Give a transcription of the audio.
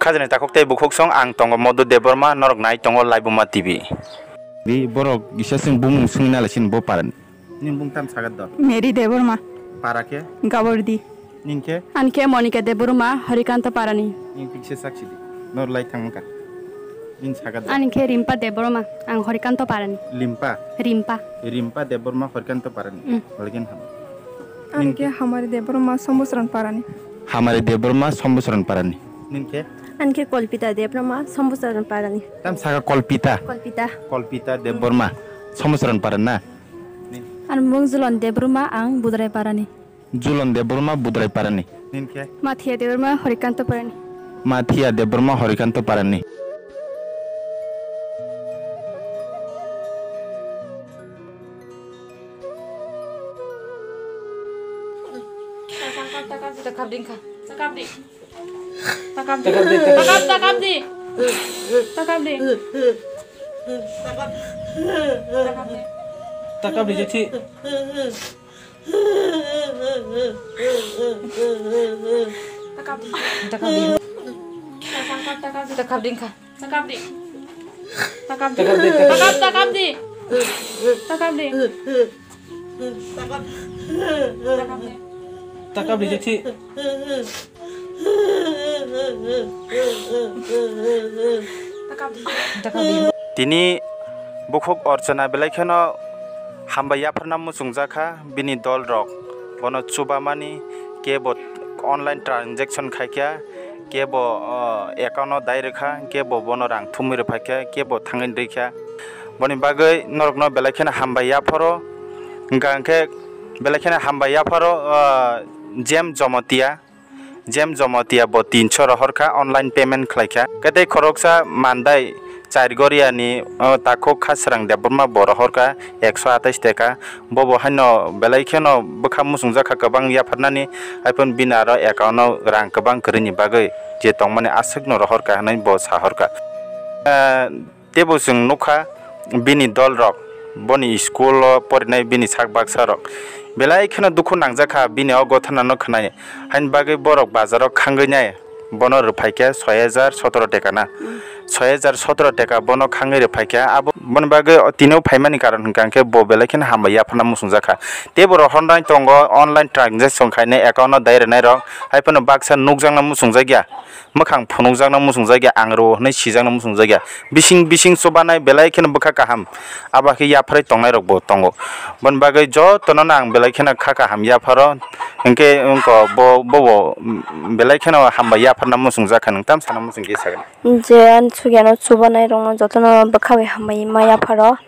khajani takok tei bukhok song ang tongo Modu Deborma norok nai tongo Laibuma TV. Di borok gisa sing bumung sing nalasin bo paran. Nin bung tam sagat do. Mary Deborma. Parake? Gabordi. Ninke? Anke Monica Deborma Harikanta Parani. Nin pikse saksi di. Nor lai tangka. Nin sagat do. Anke Rimpa Deborma ang Harikanto Parani. Limpa. Rimpa Deborma Harikanto Parani. Walgin ham. Anke Hamari Deborma Sombusran Parani. Hamari Deborma Sombusran Parani. Ninke? Anke Kolpita Deborma Sombusran Parani. Tam saga Kolpita. Kolpita Deborma Sombusran Parana. Anbung Zulon Deborma ang Budrai Parani. Zulon Deborma Budrai Parani. Ninke? Mathia Deborma Harikanto Parani. Mathia Deborma Harikanto Parani. Takap di jadi. Takap di jadi. Tini bukhok orchana belakhono hambaya pharna musungjakha bini dol rok bono chubamani kebo online transaction khaikya kebo account dai rekha kebo bono rang thumir phakya kebo thangin rekha boni bagai norokno belakhono hambaya pharo gangke belakhono hambaya pharo jem jomotia bo 300 rohorka online payment khlaikya kate khoroksa mandai Cairgoria ni takok khasrang Deborma borohorka 128 taka bobo hano belaikeno bokha musungjakha kabang yafarnani aipon binaro account rang kabang krini bagai je tongmane asakno rohorka hanai bo sahorka tebo sung nokha bini dol rok boni school porinai bini sakbak sarok belaikeno dukhu nangjakha bini ogothana no khnai hain bagai borok bazarok khangnai bono rupaikya 6017 taka na 6017 taka bono khangere phaikya abo bon bagai tino phaimani karon hingkangke bo belakin hambaya phana musungjakha teboro honrai tongo online transaction khaine account daire nai rok haipono baksa nukjangna musungjakya mokhang phunukjakna musungjakya angro nei sijakna musungjakya bising sobanai belaikin bokha kaham abakhe yaphrai tongnai rok bo tongo bon bagai jo tono nang belaikin khaka ham yapharo hingke unko bo belaikin hambaya phana musungjakha ningtam sana musungke sagan Je an sugiano subanai rong jotono bakhawe hamai maya pharo